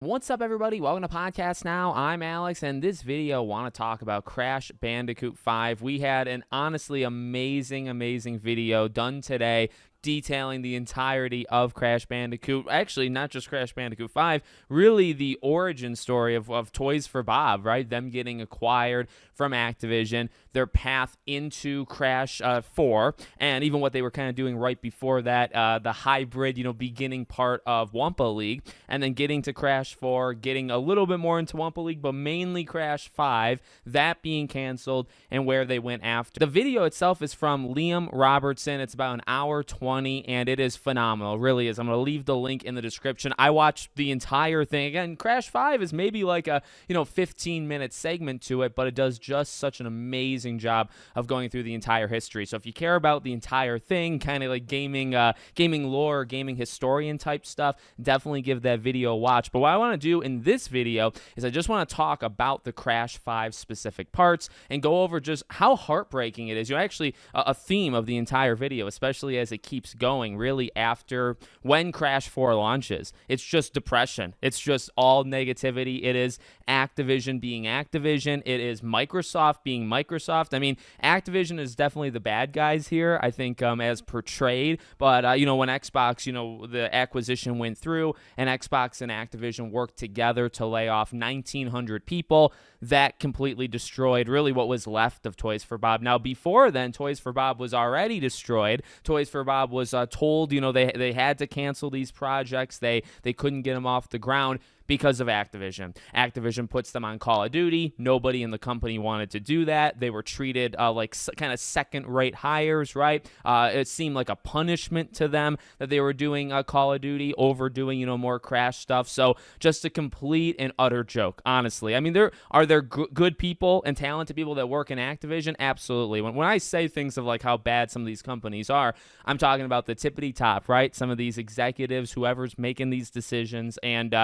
What's up, everybody? Welcome to Podcast Now. I'm Alex, and this video I want to talk about Crash Bandicoot 5. We had an honestly amazing video done today detailing the entirety of Crash Bandicoot. Actually, not just Crash Bandicoot 5, really the origin story of Toys for Bob, right? Them getting acquired from Activision, their path into Crash 4, and even what they were kind of doing right before that, the hybrid, beginning part of Wumpa League, and then getting to Crash 4, getting a little bit more into Wumpa League, but mainly Crash 5, that being canceled, and where they went after. The video itself is from Liam Robertson. It's about an hour 20, and it is phenomenal. It really is. I'm going to leave the link in the description. I watched the entire thing. Again, Crash 5 is maybe like a 15-minute segment to it, but it does just such an amazing job of going through the entire history. So if you care about the entire thing, kind of like gaming lore, gaming historian type stuff, definitely give that video a watch. But what I want to do in this video is I just want to talk about the Crash 5 specific parts and go over just how heartbreaking it is. Actually, a theme of the entire video, especially as it keeps going really after when Crash 4 launches. It's just depression. It's just all negativity. It is Activision being Activision. It is Microsoft being Microsoft. I mean, Activision is definitely the bad guys here, I think, as portrayed. But, when Xbox, the acquisition went through and Xbox and Activision worked together to lay off 1,900 people, that completely destroyed really what was left of Toys for Bob. Now, before then, Toys for Bob was already destroyed. Toys for Bob was told, they had to cancel these projects. They couldn't get them off the ground because of Activision. Activision puts them on Call of Duty. Nobody in the company wanted to do that. They were treated like kind of second-rate hires, right? It seemed like a punishment to them that they were doing Call of Duty, overdoing, more Crash stuff. So just a complete and utter joke, honestly. I mean, are there good people and talented people that work in Activision? Absolutely. When I say things of like how bad some of these companies are, I'm talking about the tippity top, right? Some of these executives, whoever's making these decisions, and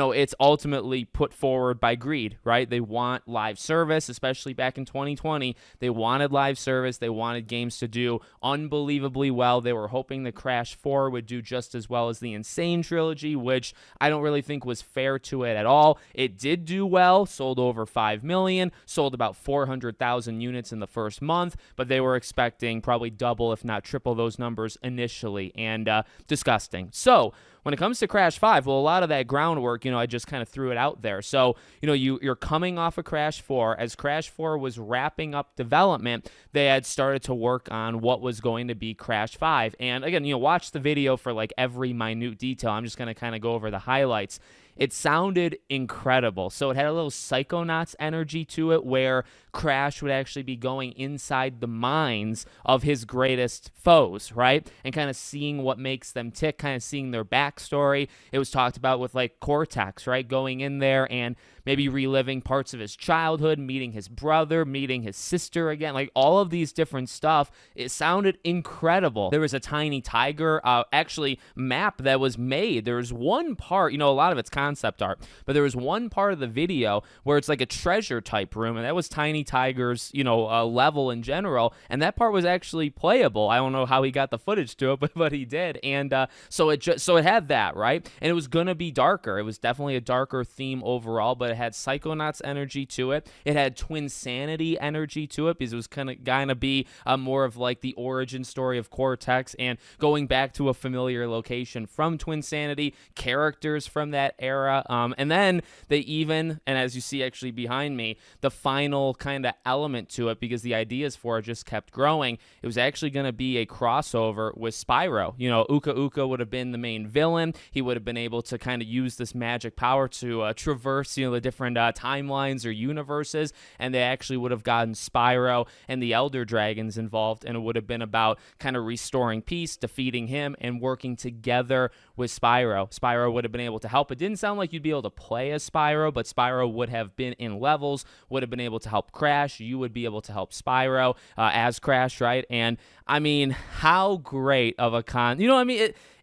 it's ultimately put forward by greed, right? They want live service, especially back in 2020. They wanted live service. They wanted games to do unbelievably well. They were hoping the Crash 4 would do just as well as the Insane trilogy, which I don't really think was fair to it at all. It did do well, sold over 5 million, sold about 400,000 units in the first month, but they were expecting probably double, if not triple those numbers initially, and disgusting. So when it comes to Crash 5, well, a lot of that groundwork, I just kind of threw it out there. So, you're coming off of Crash 4. As Crash 4 was wrapping up development, they had started to work on what was going to be Crash 5. And again, watch the video for like every minute detail. I'm just going to kind of go over the highlights. It sounded incredible. So it had a little Psychonauts energy to it where Crash would actually be going inside the minds of his greatest foes, right? And kind of seeing what makes them tick, kind of seeing their backstory. It was talked about with like Cortex, right? Going in there and maybe reliving parts of his childhood, meeting his brother, meeting his sister again, like all of these different stuff. It sounded incredible. There was a tiny tiger, actually map that was made. There was one part, a lot of it's concept art, but there was one part of the video where it's like a treasure type room, and that was Tiny Tiger's, level in general, and that part was actually playable. I don't know how he got the footage to it, but he did, and so it had that, right? And it was gonna be darker. It was definitely a darker theme overall, but it had Psychonauts energy to it. It had Twinsanity energy to it because it was kind of gonna be more of like the origin story of Cortex and going back to a familiar location from Twinsanity, characters from that era, and then they even, and as you see actually behind me, the final kind of element to it, because the ideas for it just kept growing, it was actually going to be a crossover with Spyro. Uka Uka would have been the main villain. He would have been able to kind of use this magic power to traverse, the different timelines or universes, and they actually would have gotten Spyro and the Elder Dragons involved, and it would have been about kind of restoring peace, defeating him, and working together with Spyro. Spyro would have been able to help. It didn't sound like you'd be able to play as Spyro, but Spyro would have been in levels, would have been able to help Crash. You would be able to help Spyro as Crash, right? And I mean, how great of a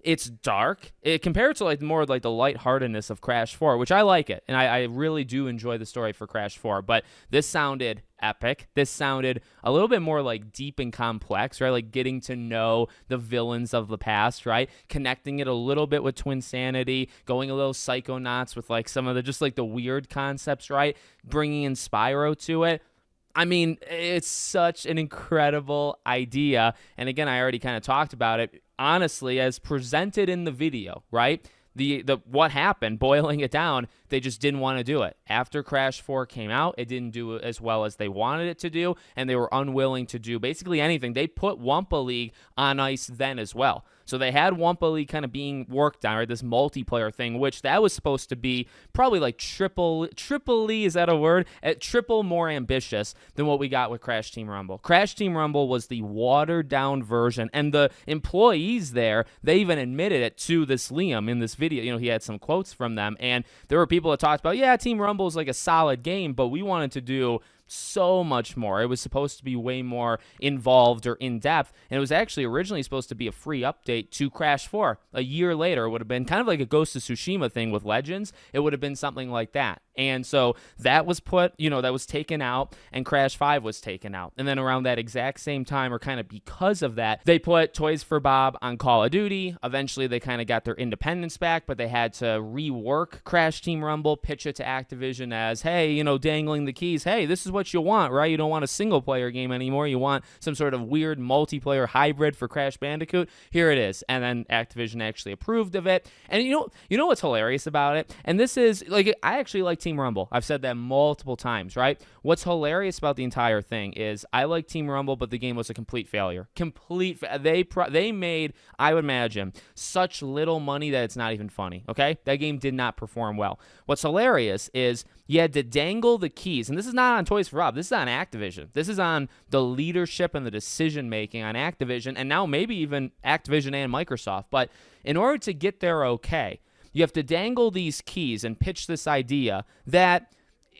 It's dark. It compared to like more like the lightheartedness of Crash 4, which I like it, and I really do enjoy the story for Crash 4. But this sounded epic. This sounded a little bit more like deep and complex, right? Like getting to know the villains of the past, right? Connecting it a little bit with Twinsanity, going a little Psychonauts with like some of the just like the weird concepts, right? Bringing in Spyro to it. I mean, it's such an incredible idea. And again, I already kind of talked about it. Honestly, as presented in the video, right? The what happened, boiling it down, they just didn't want to do it. After Crash 4 came out, it didn't do as well as they wanted it to do, and they were unwilling to do basically anything. They put Wumpa League on ice then as well. So they had Wumpa League kind of being worked on, right? This multiplayer thing, which that was supposed to be probably like triple E, is that a word? Triple more ambitious than what we got with Crash Team Rumble. Crash Team Rumble was the watered down version, and the employees there, they even admitted it to this Liam in this video. You know, he had some quotes from them, and there were people that talked about, yeah, Team Rumble is like a solid game, but we wanted to do so much more. It was supposed to be way more involved or in-depth, and it was actually originally supposed to be a free update to Crash 4. A year later, it would have been kind of like a Ghost of Tsushima thing with Legends. It would have been something like that. And so that was that was taken out, and Crash 5 was taken out. And then around that exact same time, or kind of because of that, they put Toys for Bob on Call of Duty. Eventually, they kind of got their independence back, but they had to rework Crash Team Rumble, pitch it to Activision as, hey, dangling the keys. Hey, this is what you want, right? You don't want a single-player game anymore. You want some sort of weird multiplayer hybrid for Crash Bandicoot. Here it is. And then Activision actually approved of it. And you know what's hilarious about it? And this is, like, I actually like Team Rumble. I've said that multiple times, right? What's hilarious about the entire thing is I like Team Rumble, but the game was a complete failure. They made, I would imagine, such little money that it's not even funny, okay? That game did not perform well. What's hilarious is you had to dangle the keys, and this is not on Toys for Bob. This is on Activision. This is on the leadership and the decision-making on Activision, and now maybe even Activision and Microsoft. But in order to get there okay, you have to dangle these keys and pitch this idea that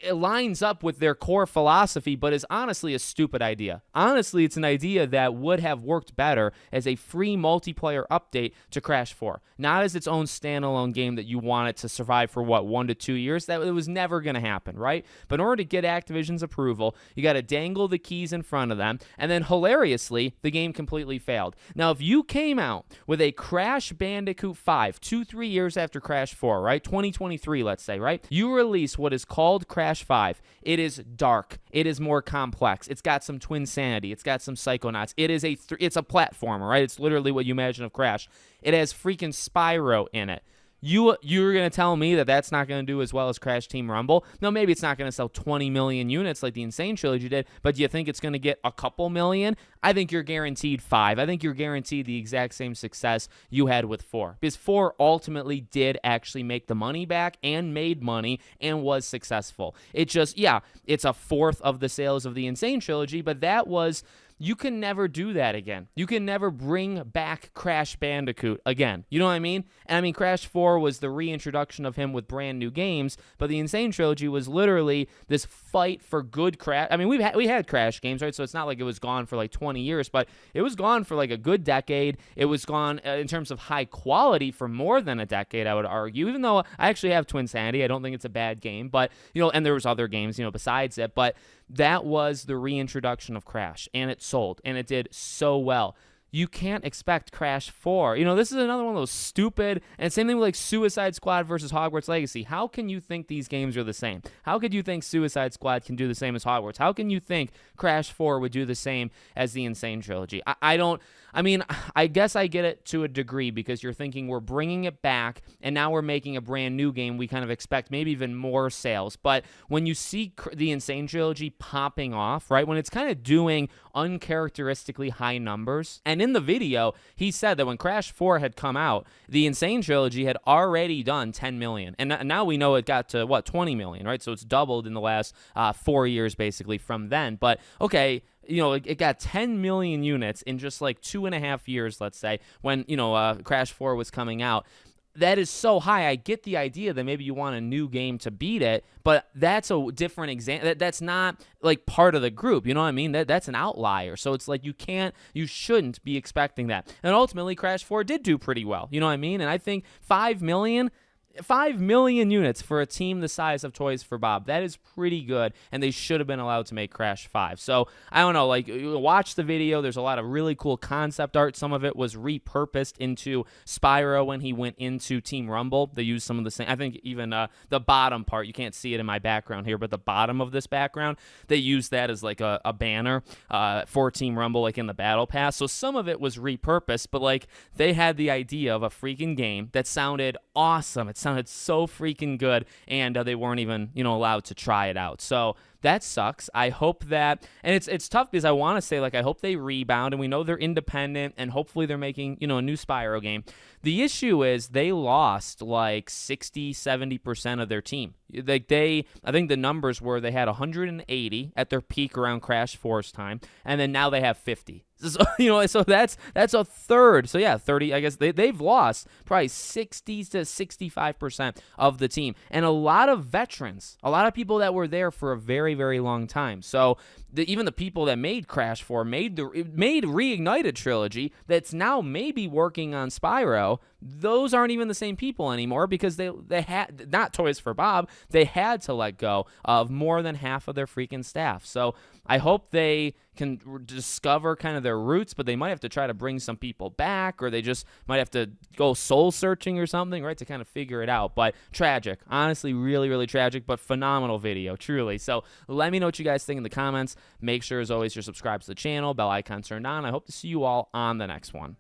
it lines up with their core philosophy, but is honestly a stupid idea. Honestly, it's an idea that would have worked better as a free multiplayer update to Crash 4, not as its own standalone game that you want it to survive for, 1 to 2 years. That it was never going to happen, right? But in order to get Activision's approval, you got to dangle the keys in front of them, and then hilariously, the game completely failed. Now, if you came out with a Crash Bandicoot 5, 2-3 years after Crash 4, right? 2023, let's say, right? You release what is called Crash 5. It is dark. It is more complex. It's got some Twinsanity. It's got some Psychonauts. It is it's a platformer, right? It's literally what you imagine of Crash. It has freaking Spyro in it. You're going to tell me that that's not going to do as well as Crash Team Rumble? No, maybe it's not going to sell 20 million units like the Insane Trilogy did, but do you think it's going to get a couple million? I think you're guaranteed 5. I think you're guaranteed the exact same success you had with 4. Because 4 ultimately did actually make the money back and made money and was successful. It just, yeah, it's a fourth of the sales of the Insane Trilogy, but that was... You can never do that again. You can never bring back Crash Bandicoot again. You know what I mean? And I mean, Crash 4 was the reintroduction of him with brand new games, but the Insane Trilogy was literally this fight for good Crash. I mean, we had Crash games, right? So it's not like it was gone for like 20 years, but it was gone for like a good decade. It was gone in terms of high quality for more than a decade, I would argue, even though I actually have Twinsanity. I don't think it's a bad game, but, and there was other games, besides it, but that was the reintroduction of Crash, and it sold, and it did so well. You can't expect Crash 4. This is another one of those stupid, and same thing with like Suicide Squad versus Hogwarts Legacy. How can you think these games are the same? How could you think Suicide Squad can do the same as Hogwarts? How can you think Crash 4 would do the same as the Insane Trilogy? I guess I get it to a degree because you're thinking we're bringing it back and now we're making a brand new game. We kind of expect maybe even more sales. But when you see the Insane Trilogy popping off, right, when it's kind of doing uncharacteristically high numbers, and in the video, he said that when Crash 4 had come out, the Insane Trilogy had already done 10 million. And now we know it got to, 20 million, right? So it's doubled in the last 4 years, basically, from then. But, okay, it got 10 million units in just like 2.5 years, let's say, when, Crash 4 was coming out. that is so high. I get the idea that maybe you want a new game to beat it, but that's a different example. That's not like part of the group. You know what I mean? That's an outlier. So it's like you shouldn't be expecting that. And ultimately, Crash 4 did do pretty well. You know what I mean? And I think 5 million units for a team the size of Toys for Bob. That is pretty good, and they should have been allowed to make Crash 5. So, I don't know, like, watch the video. There's a lot of really cool concept art. Some of it was repurposed into Spyro when he went into Team Rumble. They used some of the same, I think even the bottom part, you can't see it in my background here, but the bottom of this background, they used that as like a banner for Team Rumble, like in the Battle Pass. So some of it was repurposed, but like they had the idea of a freaking game that sounded awesome. It sounded so freaking good, and they weren't even, allowed to try it out. So that sucks. I hope that, and it's tough because I want to say, like, I hope they rebound, and we know they're independent, and hopefully they're making, a new Spyro game. The issue is they lost like 60-70% of their team. Like I think the numbers were they had 180 at their peak around Crash 4's time, and then now they have 50. So, so that's a third. So yeah, 30. I guess they've lost probably 60 to 65% of the team, and a lot of veterans, a lot of people that were there for a very, very long time. So even the people that made Crash 4 made Reignited Trilogy that's now maybe working on Spyro. Those aren't even the same people anymore because they had, not Toys for Bob, they had to let go of more than half of their freaking staff. So I hope they can discover kind of their roots, but they might have to try to bring some people back, or they just might have to go soul searching or something, right, to kind of figure it out. But tragic, honestly, really, really tragic, but phenomenal video, truly. So let me know what you guys think in the comments. Make sure, as always, you're subscribed to the channel, bell icon turned on. I hope to see you all on the next one.